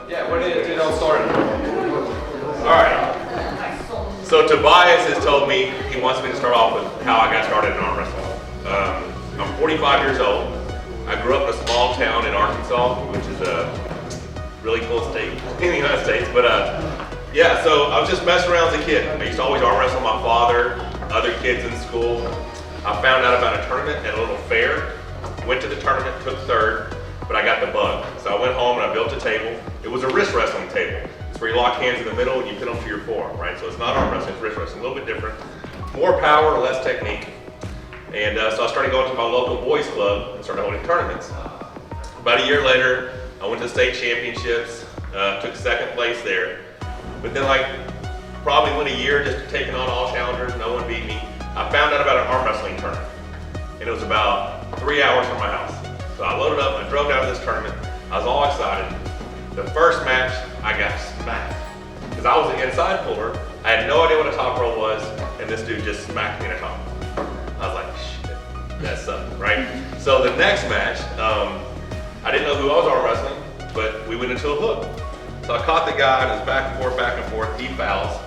Yeah, where did it all start? All right. So Tobias has told me he wants me to start off with how I got started in arm wrestling. I'm 45 years old. I grew up in a small town in Arkansas, which is a really cool state in the United States. But yeah, so I was just messing around as a kid. I used to always arm wrestle my father, other kids in school. I found out about a tournament at a little fair. Went to the tournament, took third, but I got the bug. So I went home and I built a table. It was a wrist wrestling table. It's where you lock hands in the middle and you pin them to your forearm, right? So it's not arm wrestling, it's wrist wrestling, a little bit different. More power, less technique. And so I started going to my local boys club and started holding tournaments. About a year later, I went to state championships, took second place there. But then probably went a year just taking on all challengers, no one beat me. I found out about an arm wrestling tournament. And it was about 3 hours from my house. So I loaded up and I drove down to this tournament. I was all excited. The first match, I got smacked. Because I was an inside puller. I had no idea what a top roll was, and this dude just smacked me in a top. I was like, shit, that sucked, right? So the next match, I didn't know who I was arm wrestling, but we went into a hook. So I caught the guy, and it was back and forth, he fouls.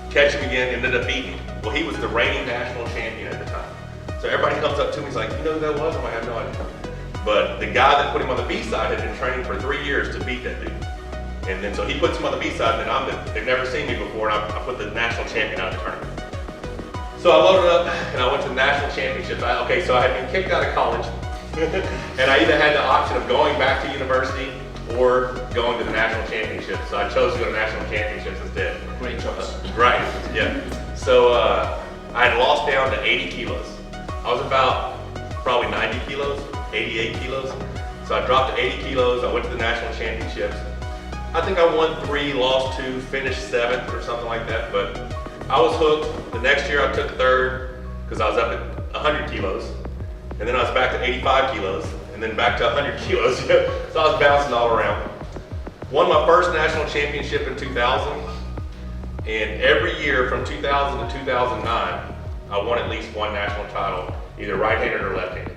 Catch him again, ended up beating him. Well, he was the reigning national champion at the time. So everybody comes up to me, he's like, you know who that was? I'm like, I have no idea. But the guy that put him on the B side had been training for 3 years to beat that dude. And then so he puts him on the B side, and then they've never seen me before, and I put the national champion out of the tournament. So I loaded up, and I went to the national championships. So I had been kicked out of college, and I either had the option of going back to university or going to the national championships. So I chose to go to national championships instead. Great choice. Right, yeah. So I had lost down to 80 kilos. I was about probably 90 kilos, 88 kilos. So I dropped to 80 kilos, I went to the national championships. I think I won 3, lost 2, finished 7th or something like that, but I was hooked. The next year I took 3rd because I was up at 100 kilos. And then I was back to 85 kilos, and then back to 100 kilos. So I was bouncing all around. Won my first national championship in 2000, and every year from 2000 to 2009, I won at least one national title, either right-handed or left-handed.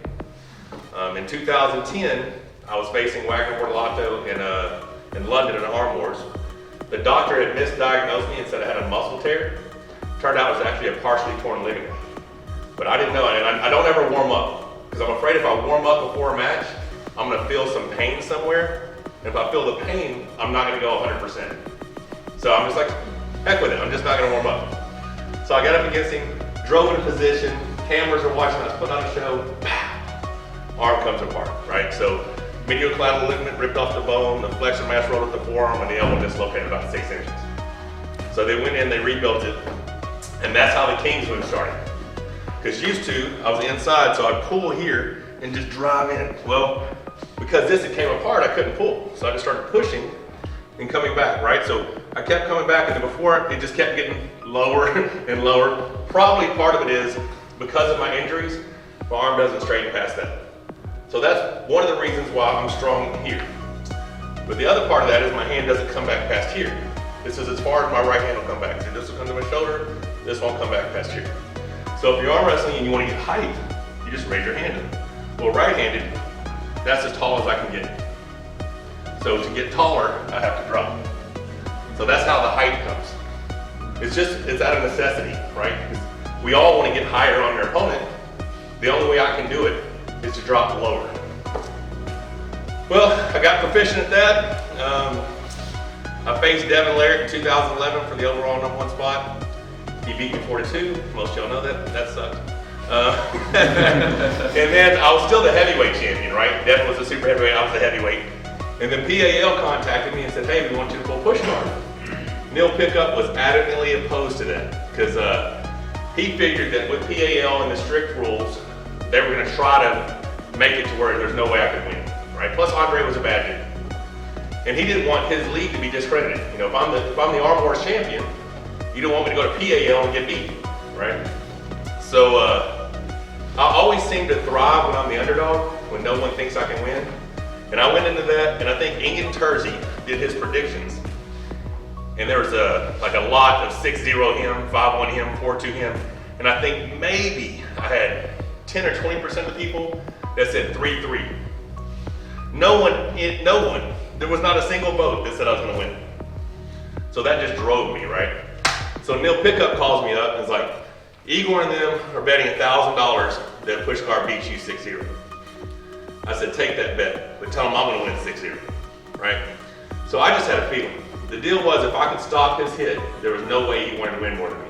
In 2010, I was facing Wagner Bortolotto in London in Arm Wars. The doctor had misdiagnosed me and said I had a muscle tear. Turned out it was actually a partially torn ligament. But I didn't know it, and I don't ever warm up, because I'm afraid if I warm up before a match, I'm gonna feel some pain somewhere, and if I feel the pain, I'm not gonna go 100%. So I'm just like, heck with it, I'm just not gonna warm up. So I got up against him, drove in a position, cameras are watching us put on a show, pow, arm comes apart, right? So medioclavian ligament ripped off the bone, the flexor mass rolled at the forearm, and the elbow dislocated about 6 inches. So they went in, they rebuilt it, and that's how the King's move started. Because used to, I was inside, so I'd pull here and just drive in. Well, because this had came apart, I couldn't pull. So I just started pushing and coming back, right? So I kept coming back, and then before it just kept getting lower and lower. Probably part of it is because of my injuries, my arm doesn't straighten past that. So that's one of the reasons why I'm strong here. But the other part of that is my hand doesn't come back past here. This is as far as my right hand will come back. So this will come to my shoulder, this won't come back past here. So if you're arm wrestling and you want to get height, you just raise your hand. Well, right-handed, that's as tall as I can get. So to get taller, I have to drop. So that's how the height comes. It's out of necessity, right? We all want to get higher on your opponent. The only way I can do it is to drop lower. Well, I got proficient at that. I faced Devin Laird in 2011 for the overall #1 spot. He beat me 4-2. Most of y'all know that sucked. And then I was still the heavyweight champion, right? Devin was a super heavyweight, I was the heavyweight. And then PAL contacted me and said, hey, we want you to pull push guard. Neil Pickup was adamantly opposed to that because he figured that with PAL and the strict rules, they were going to try to make it to where there's no way I could win, right? Plus Andre was a bad dude. And he didn't want his league to be discredited. You know, if I'm the Arm Wars champion, you don't want me to go to PAL and get beat, right? So I always seem to thrive when I'm the underdog, when no one thinks I can win. And I went into that, and I think Ingen Terzi did his predictions. And there was a lot of 6-0 him, 5-1 him, 4-2 him. And I think maybe I had 10 or 20% of the people that said 3-3. No one there was not a single vote that said I was gonna win. So that just drove me, right? So Neil Pickup calls me up and is like, Igor and them are betting $1,000 that Pushkar beats you 6-0. I said, take that bet, but tell him I'm gonna win 6-0, right? So I just had a feeling. The deal was if I could stop his hit, there was no way he wanted to win more than me.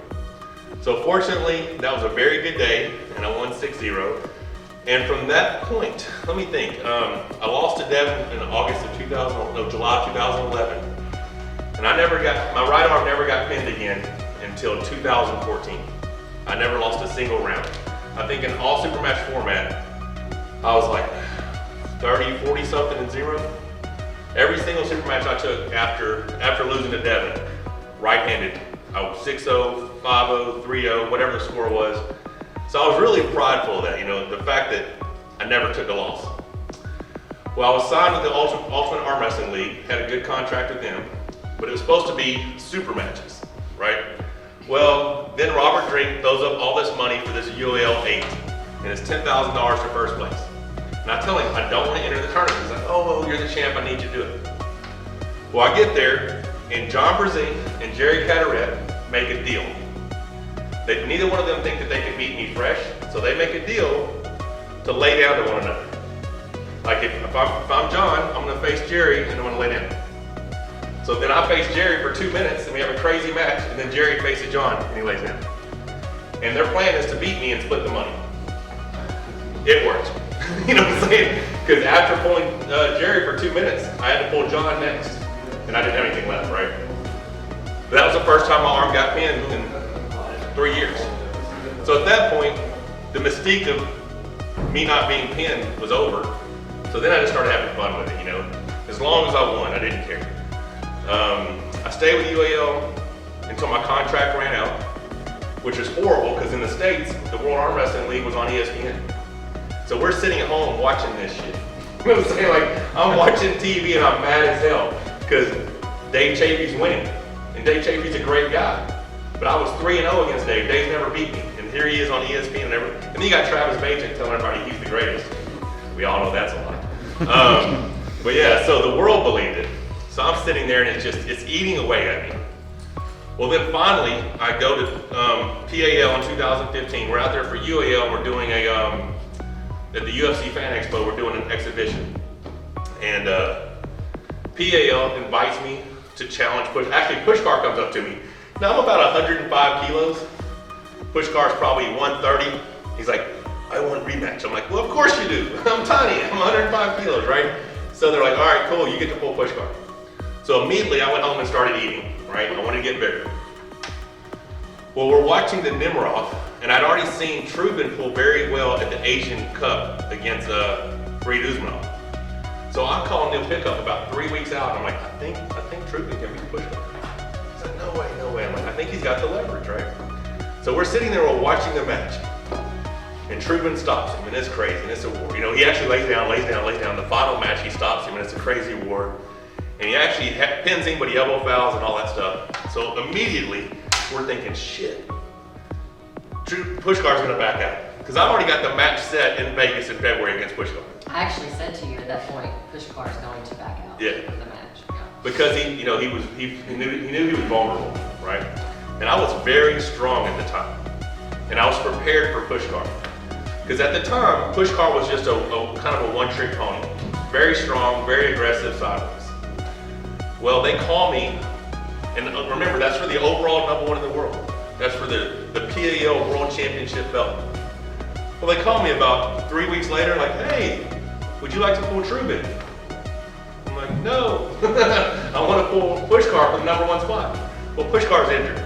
So fortunately, that was a very good day, and I won 6-0. And from that point, let me think, I lost to Devin in July 2011. And my right arm never got pinned again until 2014. I never lost a single round. I think in all super match format, I was like 30, 40 something and 0. Every single super match I took after losing to Devin, right-handed. I was 6-0, 5-0, 3-0, whatever the score was. So I was really prideful of that, the fact that I never took a loss. Well, I was signed with the Ultimate Arm Wrestling League, had a good contract with them, but it was supposed to be super matches, right? Well, then Robert Drink throws up all this money for this UAL 8, and it's $10,000 for first place. And I tell him, I don't want to enter the tournament. He's like, oh, you're the champ, I need you to do it. Well, I get there, and John Brzezing and Jerry Cataret make a deal. Neither one of them think that they can beat me fresh, so they make a deal to lay down to one another. Like if I'm John, I'm gonna face Jerry and I'm gonna lay down. So then I face Jerry for 2 minutes and we have a crazy match, and then Jerry faces John and he lays down. And their plan is to beat me and split the money. It worked. You know what I'm saying? Because after pulling Jerry for 2 minutes, I had to pull John next, and I didn't have anything left, right? But that was the first time my arm got pinned in 3 years. So at that point, the mystique of me not being pinned was over. So then I just started having fun with it, As long as I won, I didn't care. I stayed with UAL until my contract ran out, which is horrible because in the States, the World Arm Wrestling League was on ESPN. So we're sitting at home watching this shit. You know what I'm saying? Like, I'm watching TV and I'm mad as hell because Dave Chafee's winning. And Dave Chafee's a great guy. But I was 3-0 against Dave. Dave's never beat me. And here he is on ESPN and everything. And then you got Travis Bajent telling everybody he's the greatest. We all know that's a lie. But yeah, so the world believed it. So I'm sitting there and it's eating away at me. Well, then finally, I go to PAL in 2015. We're out there for UAL. We're doing at the UFC Fan Expo, we're doing an exhibition. And PAL invites me to challenge Pushkar comes up to me. Now I'm about 105 kilos. Pushkar's probably 130. He's like, I want a rematch. I'm like, well, of course you do. I'm tiny, I'm 105 kilos, right? So they're like, all right, cool, you get to pull Pushkar. So immediately I went home and started eating, right? I wanted to get bigger. Well, we're watching the Nemiroff, and I'd already seen Trubin pull very well at the Asian Cup against Farid Usmanov. So I called Neil Pickup about 3 weeks out, and I'm like, I think Trubin can beat Pushkar. He's like, no way. I'm like, I think he's got the leverage, right? So we're sitting there, we're watching the match, and Trubin stops him, and it's crazy, and it's a war. He actually lays down. The final match, he stops him, and it's a crazy war. And he actually pins him, but he elbow fouls and all that stuff. So immediately, we're thinking, shit, Pushkar's gonna back out. Because I've already got the match set in Vegas in February against Pushkar. I actually said to you at that point, Pushkar's going to back out of the match. Yeah. Because he knew he was vulnerable, right? And I was very strong at the time. And I was prepared for Pushkar. Because at the time, Pushkar was just a kind of a one-trick pony. Very strong, very aggressive sideways. Well, they call me, and remember, that's for the overall #1 in the world. That's for the PAL World Championship belt. Well, they call me about 3 weeks later, like, hey, would you like to pull Trubin? I'm like, no, I want to pull Pushkar for the #1 spot. Well, Pushkar's injured.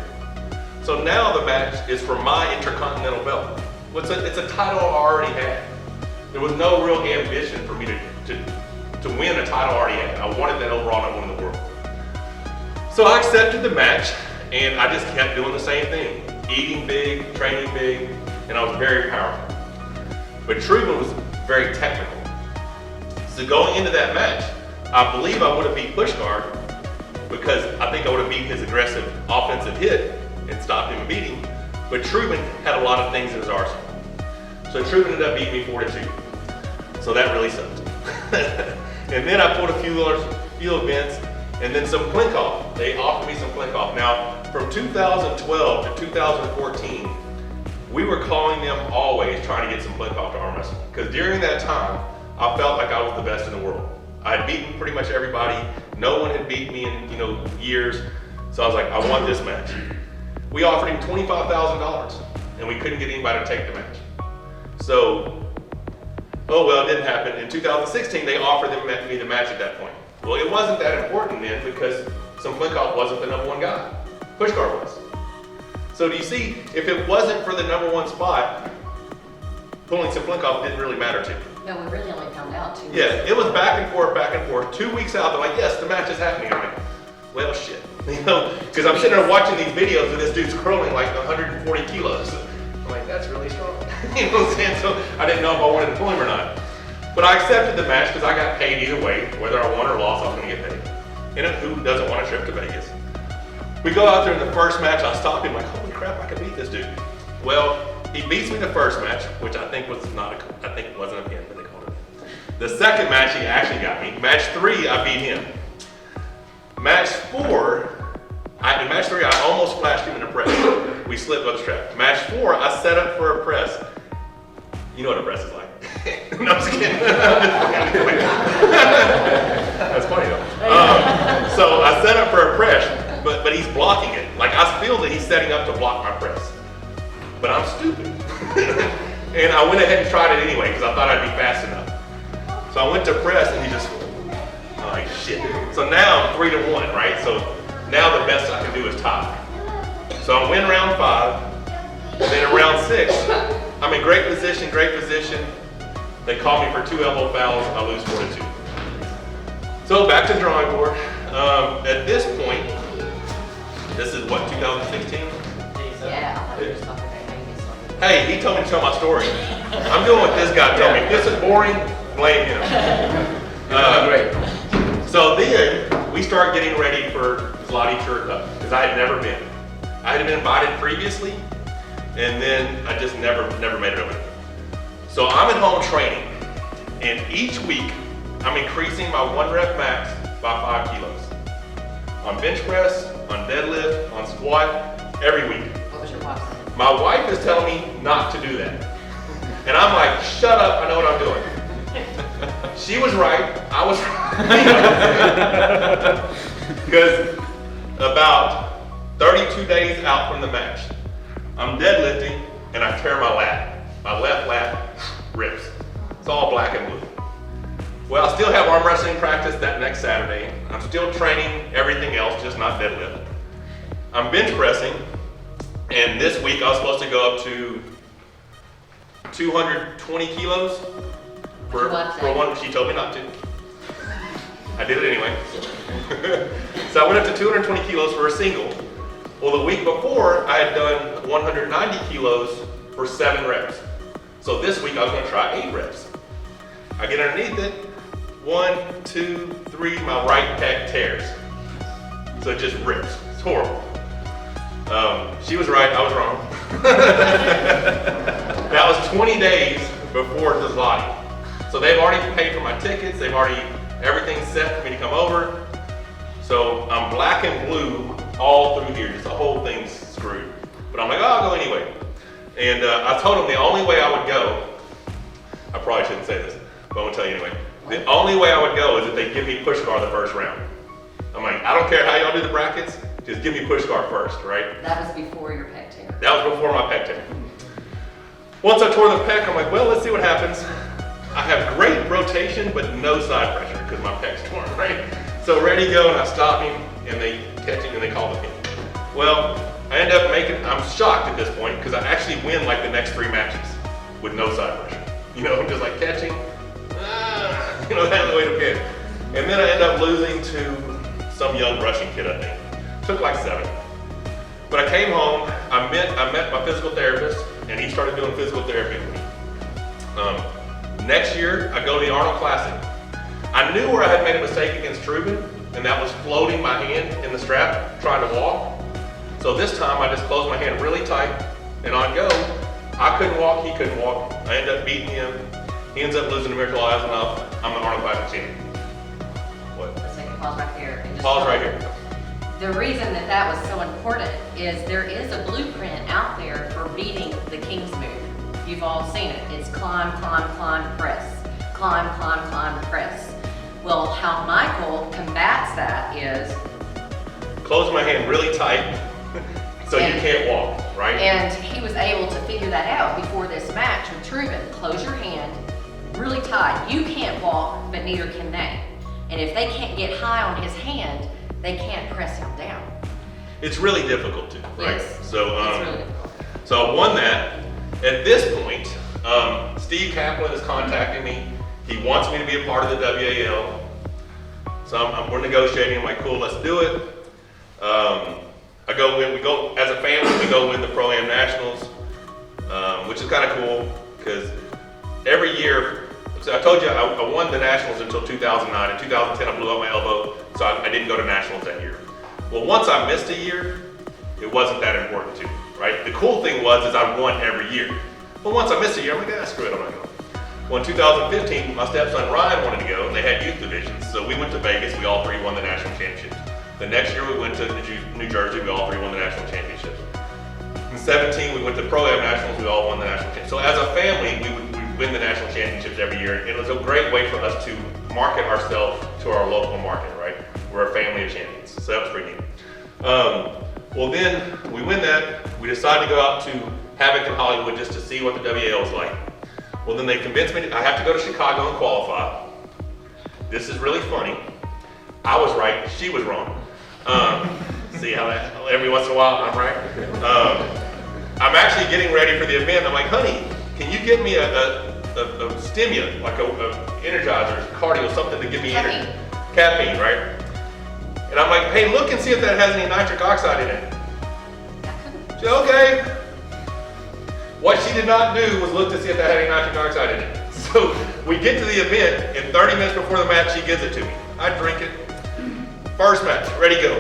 So now the match is for my Intercontinental belt. It's a title I already had. There was no real ambition for me to win a title I already had. I wanted that overall #1 in the world. So I accepted the match, and I just kept doing the same thing. Eating big, training big, and I was very powerful. But Trubin was very technical. So going into that match, I believe I would have beat Pushkar because I think I would have beat his aggressive offensive hit and stopped him beating. But Trubin had a lot of things in his arsenal. So Trubin ended up beating me 4-2. So that really sucked. And then I pulled a few few events, and then some Plinkoff. They offered me some Plinkoff. Now, from 2012 to 2014, we were calling them always trying to get some Plinkoff to arm wrestling. Because during that time, I felt like I was the best in the world. I had beaten pretty much everybody. No one had beat me in years. So I was like, I want this match. We offered him $25,000, and we couldn't get anybody to take the match. So, oh well, it didn't happen. In 2016, they offered me the match at that point. Well, it wasn't that important then because some Plinkoff wasn't the #1 guy. Pushkar was. So do you see, if it wasn't for the #1 spot, pulling some Plinkoff didn't really matter to me. No, we really only found out 2 weeks. Yeah, it was back and forth, back and forth. 2 weeks out, they're like, yes, the match is happening. I'm like, well, shit. Because I'm sitting there watching these videos of this dude's curling like 140 kilos. I'm like, that's really strong. You know what I'm saying? So I didn't know if I wanted to pull him or not. But I accepted the match because I got paid either way. Whether I won or lost, I was going to get paid. And who doesn't want a trip to Vegas? We go out there in the first match, I stop him like, holy crap, I can beat this dude. Well, he beats me the first match, which I think was I think it wasn't a pin, but they called it a pin. The second match, he actually got me. Match 3, I beat him. Match 4, in match 3, I almost flashed him in the press. We slipped on the strap. Match 4, I set up for a press. You know what a press is like. No, I'm just kidding. That's funny though. So I set up for a press, but he's blocking it. Like I feel that he's setting up to block my press. But I'm stupid. And I went ahead and tried it anyway because I thought I'd be fast enough. So I went to press and he just, oh like shit. So now I'm 3-1, right? So now the best I can do is tie. So I win round 5, and then in round 6, I'm in great position, great position. They call me for 2 elbow fouls, I lose 4-2. So back to the drawing board. At this point, this is what, 2016? Yeah. Hey, he told me to tell my story. I'm doing what this guy told me. If this is boring, blame him. Great. So then, we start getting ready for Zloty Tour Cup, because I had never been. I had been invited previously, and then I just never made it over. So I'm at home training, and each week, I'm increasing my 1 rep max by 5 kilos. On bench press, on deadlift, on squat, every week. What was your wife saying? My wife is telling me not to do that. And I'm like, shut up, I know what I'm doing. She was right, I was right. Because about 32 days out from the match, I'm deadlifting and I tear my lat. My left lat rips. It's all black and blue. Well, I still have arm wrestling practice that next Saturday. I'm still training everything else, just not deadlift. I'm bench pressing, and this week I was supposed to go up to 220 kilos for one. She told me not to. I did it anyway. So I went up to 220 kilos for a single. Well, the week before I had done 190 kilos for 7 reps. So this week I was going to try 8 reps. I get underneath it. 1, 2, 3, my right pec tears. So it just rips. It's horrible. She was right, I was wrong. That was 20 days before the Zloty. So they've already paid for my tickets, everything's set for me to come over. So I'm black and blue all through here, just the whole thing's screwed. But I'm like, oh, I'll go anyway. And I told them the only way I would go, I probably shouldn't say this, but I'm gonna tell you anyway. The only way I would go is if they give me Pushkar the first round. I'm like, I don't care how y'all do the brackets, just give me Pushkar first, right? That was before your pec tear. That was before my pec tear. Once I tore the pec, I'm like, well, let's see what happens. I have great rotation, but no side pressure because my pec's torn, right? So ready to go, and I stop him, and they catch him, and they call the pin. Well, I end up I'm shocked at this point because I actually win like the next 3 matches with no side pressure. You know, just like catching, that's the way to pin. And then I end up losing to some young Russian kid, I think. Took like 7. But I came home, I met my physical therapist, and he started doing physical therapy with me. Next year, I go to the Arnold Classic. I knew where I had made a mistake against Trubin, and that was floating my hand in the strap, trying to walk. So this time, I just closed my hand really tight, and on go, I couldn't walk, he couldn't walk. I ended up beating him. He ends up losing to Miracle Eisenhoff. I'm the Arnold Classic champion. What? The second pause right there. And just Pause tell right them. here. The reason that that was so important is there is a blueprint out there for beating the King's move. You've all seen it. It's climb, climb, climb, press. Climb, climb, climb, press. Well, how Michael combats that is... Close my hand really tight so you can't walk, right? And he was able to figure that out before this match with Truman. Close your hand really tight. You can't walk, but neither can they. And if they can't get high on his hand, they can't press him down. It's really difficult to, right? Yes, So, it's really difficult. so I won that. At this point, Steve Kaplan is contacting me. He wants me to be a part of the WAL. So we're negotiating. I'm like, cool, let's do it. We go as a family. We go win the Pro-Am Nationals, which is kind of cool because every year. So I told you I won the Nationals until 2009. In 2010, I blew out my elbow, so I didn't go to Nationals that year. Well, once I missed a year, it wasn't that important to me, right? The cool thing was I won every year. But once I missed a year, I'm like, screw it, I'm not going. Well, in 2015, my stepson Ryan wanted to go, and they had youth divisions. So we went to Vegas. We all three won the national championships. The next year, we went to New Jersey. We all three won the national championships. In 17, we went to Pro-Am Nationals. We all won the national championships. So as a family, we would win the national championships every year. It was a great way for us to market ourselves to our local market, right? We're a family of champions. So that was pretty neat. Well, then we win that. We decided to go out to Havoc in Hollywood just to see what the WAL is like. Well, then they convinced me I have to go to Chicago and qualify. This is really funny. I was right, she was wrong. See how that, every once in a while I'm right? I'm actually getting ready for the event. I'm like, honey, can you get me a stimulant, like a energizer, cardio, something to give me energy? Caffeine, right? And I'm like, hey, look and see if that has any nitric oxide in it. She said, okay. What she did not do was look to see if that had any nitric oxide in it. So we get to the event, and 30 minutes before the match, she gives it to me. I drink it. First match, ready, go.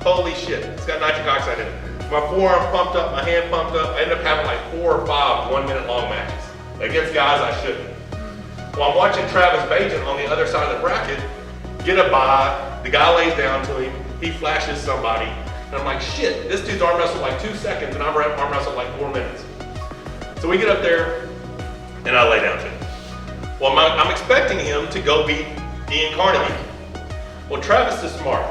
Holy shit, it's got nitric oxide in it. My forearm pumped up, my hand pumped up. I ended up having like 4 or 5 1-minute long matches against guys I shouldn't. Well, I'm watching Travis Bajan on the other side of the bracket get a bye. The guy lays down to him. He flashes somebody. And I'm like, shit, this dude's arm wrestled like 2 seconds and I'm arm wrestled like 4 minutes. So we get up there and I lay down to him. Well, I'm expecting him to go beat Ian Carnegie. Well, Travis is smart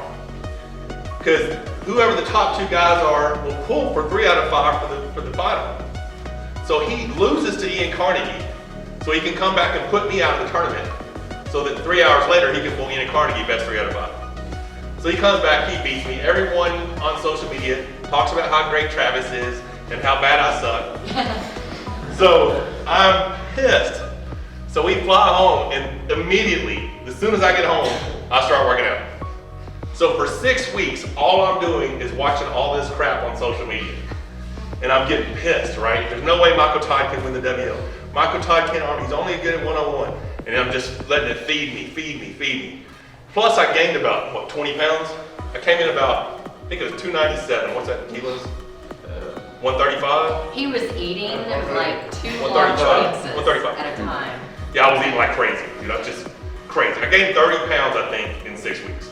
because whoever the top 2 guys are will pull for 3 out of 5 for the final. So he loses to Ian Carnegie so he can come back and put me out of the tournament so that 3 hours later he can pull Ian Carnegie best 3 out of 5. So he comes back, he beats me. Everyone on social media talks about how great Travis is and how bad I suck. So I'm pissed. So we fly home and immediately, as soon as I get home, I start working out. So for 6 weeks, all I'm doing is watching all this crap on social media. And I'm getting pissed, right? There's no way Michael Todd can win the WO. Michael Todd can't, he's only good at one-on-one. And I'm just letting it feed me. Plus I gained about, what, 20 pounds? I came in about, I think it was 297. What's that in kilos? 135? He was eating like 2 135. large pizzas 135. at a time. Yeah, I was eating like crazy, dude. I was just crazy. I gained 30 pounds, I think, in 6 weeks.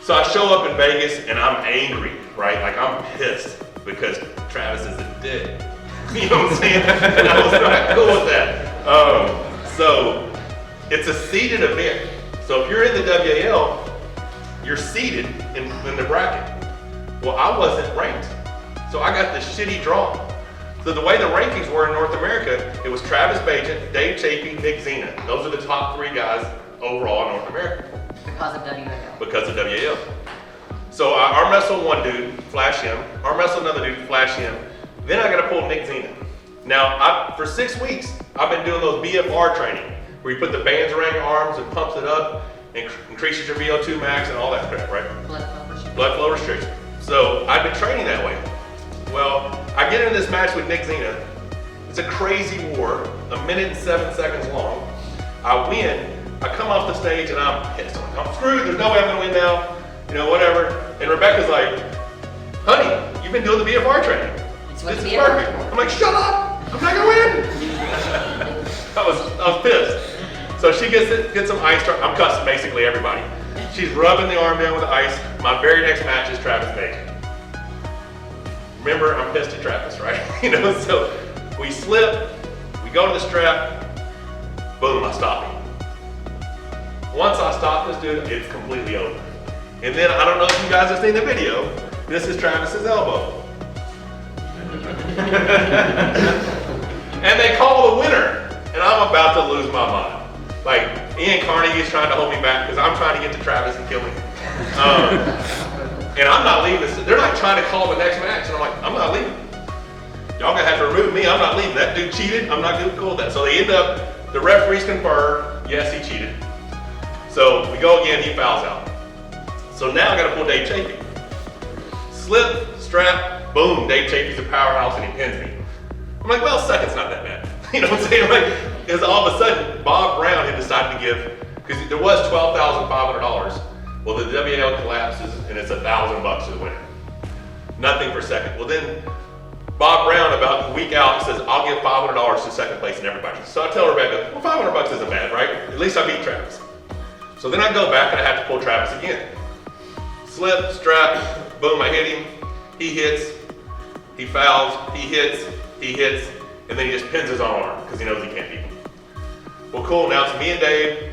So I show up in Vegas and I'm angry, right? Like I'm pissed because Travis is a dick. You know what I'm saying? And I was not cool with that. So it's a seeded event. So if you're in the WAL, you're seeded in the bracket. Well, I wasn't ranked. So I got the shitty draw. So the way the rankings were in North America, it was Travis Bajan, Dave Chapey, Nick Zena. Those are the top 3 guys overall in North America. Because of WAL. Because of WAL. So I arm wrestle one dude, flash him. Arm wrestle another dude, flash him. Then I gotta pull Nick Zena. Now, for 6 weeks, I've been doing those BFR training, where you put the bands around your arms and pumps it up, and increases your VO2 max and all that crap, right? Blood flow restriction. So I've been training that way. Well, I get into this match with Nick Zena. It's a crazy war, 1 minute and 7 seconds long. I win. I come off the stage and I'm pissed. I'm screwed. There's no way I'm gonna win now. You know, whatever. And Rebecca's like, honey, you've been doing the BFR training. This is perfect. I'm like, shut up. I'm not gonna win. I was pissed. So she gets some ice. I'm cussing basically everybody. She's rubbing the arm down with the ice. My very next match is Travis Bacon. Remember, I'm pissed at Travis, right? So we slip, we go to the strap, boom, I stop him. Once I stop this dude, it's completely over. And then, I don't know if you guys have seen the video, this is Travis's elbow. And they call the winner, and I'm about to lose my mind. Like, Ian Carnegie's trying to hold me back because I'm trying to get to Travis and kill him. And I'm not leaving this. They're like trying to call the next match, and I'm like, I'm not leaving. Y'all gonna have to remove me. I'm not leaving. That dude cheated. I'm not cool with that. So they end up, the referees confer, yes, he cheated. So we go again, he fouls out. So now I gotta pull Dave Chafee. Slip, strap, boom, Dave Chafee's a powerhouse and he pins me. I'm like, well, second's not that bad. You know what I'm saying? Like, because all of a sudden, Bob Brown had decided to give, because there was $12,500. Well, the WAL collapses and it's $1,000 to the winner. Nothing for second. Well, then Bob Brown, about a week out, says, I'll give $500 to second place and everybody. So I tell Rebecca, well, $500 isn't bad, right? At least I beat Travis. So then I go back and I have to pull Travis again. Slip, strap, boom, I hit him. He hits, he fouls, he hits, and then he just pins his own arm because he knows he can't beat him. Well, cool, now it's me and Dave.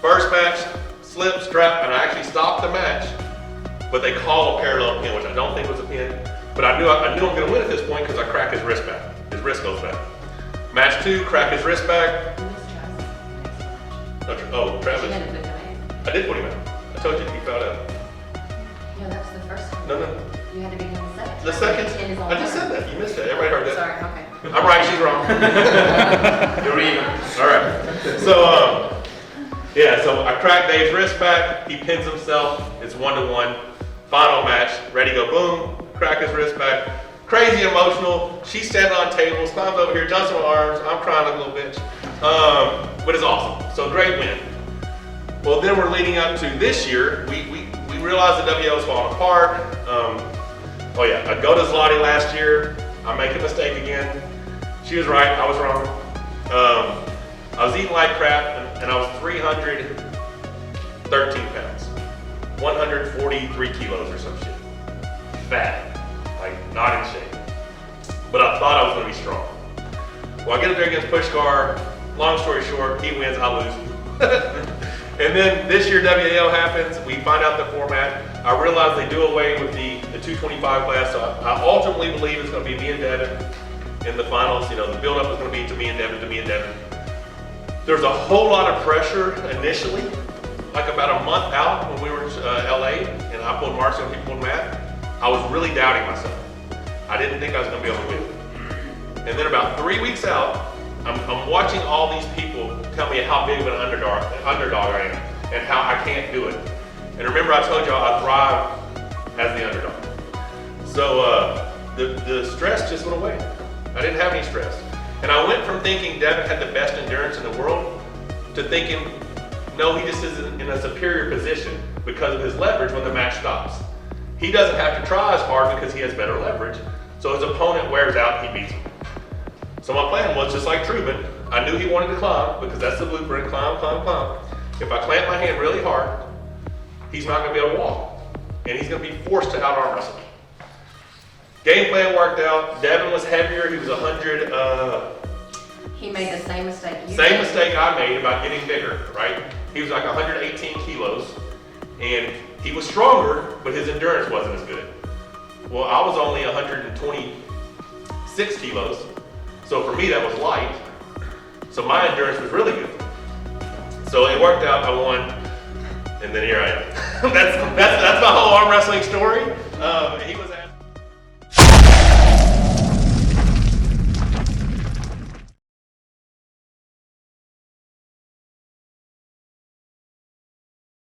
First match, slip, strap, and I actually stopped the match, but they call a parallel pin, which I don't think was a pin, but I knew I'm gonna win at this point because I cracked his wrist back. His wrist goes back. Match 2, crack his wrist back. Oh, Travis. I did put him out. I told you he fouled out. No, that was the first one. No. You had to be in the second. The second? I just said that. You missed that. Everybody heard that. Sorry, okay. I'm right, she's wrong. You're even. All right. So, yeah, so I cracked Dave's wrist back. He pins himself. It's 1-1. Final match. Ready, go, boom. Crack his wrist back. Crazy emotional. She's standing on tables, climbs over here, jumps in my arms. I'm crying like a little bitch. But it's awesome. So great win. Well, then we're leading up to this year. We realized the WO was falling apart. Oh yeah, I go to Zlotty last year. I make a mistake again. She was right, I was wrong. I was eating like crap, and I was 313 pounds. 143 kilos or some shit. Fat, like not in shape. But I thought I was gonna be strong. Well, I get up there against Pushkar. Long story short, he wins, I lose. And then this year WAL happens, we find out the format. I realize they do away with the 225 class, so I ultimately believe it's gonna be me and Devin in the finals. You know, the build-up is gonna be to me and Devin. There's a whole lot of pressure initially, like about a month out when we were in LA, and I pulled Marcy and people pulled Matt. I was really doubting myself. I didn't think I was gonna be able to win. And then about 3 weeks out, I'm watching all these people tell me how big of an underdog I am and how I can't do it. And remember I told y'all I thrive as the underdog. So the stress just went away. I didn't have any stress. And I went from thinking Devin had the best endurance in the world to thinking, no, he just is in a superior position because of his leverage when the match stops. He doesn't have to try as hard because he has better leverage. So his opponent wears out, he beats him. So my plan was just like Truman. I knew he wanted to climb because that's the blueprint, climb. If I clamp my hand really hard, he's not gonna be able to walk. And he's gonna be forced to out arm wrestle. Game plan worked out. Devin was heavier, he was 100. He made the same mistake you Same did. mistake I made about getting bigger, right? He was like 118 kilos and he was stronger, but his endurance wasn't as good. Well, I was only 126 kilos. So for me, that was light. So my endurance was really good. So it worked out, I won, and then here I am. that's my whole arm wrestling story. He was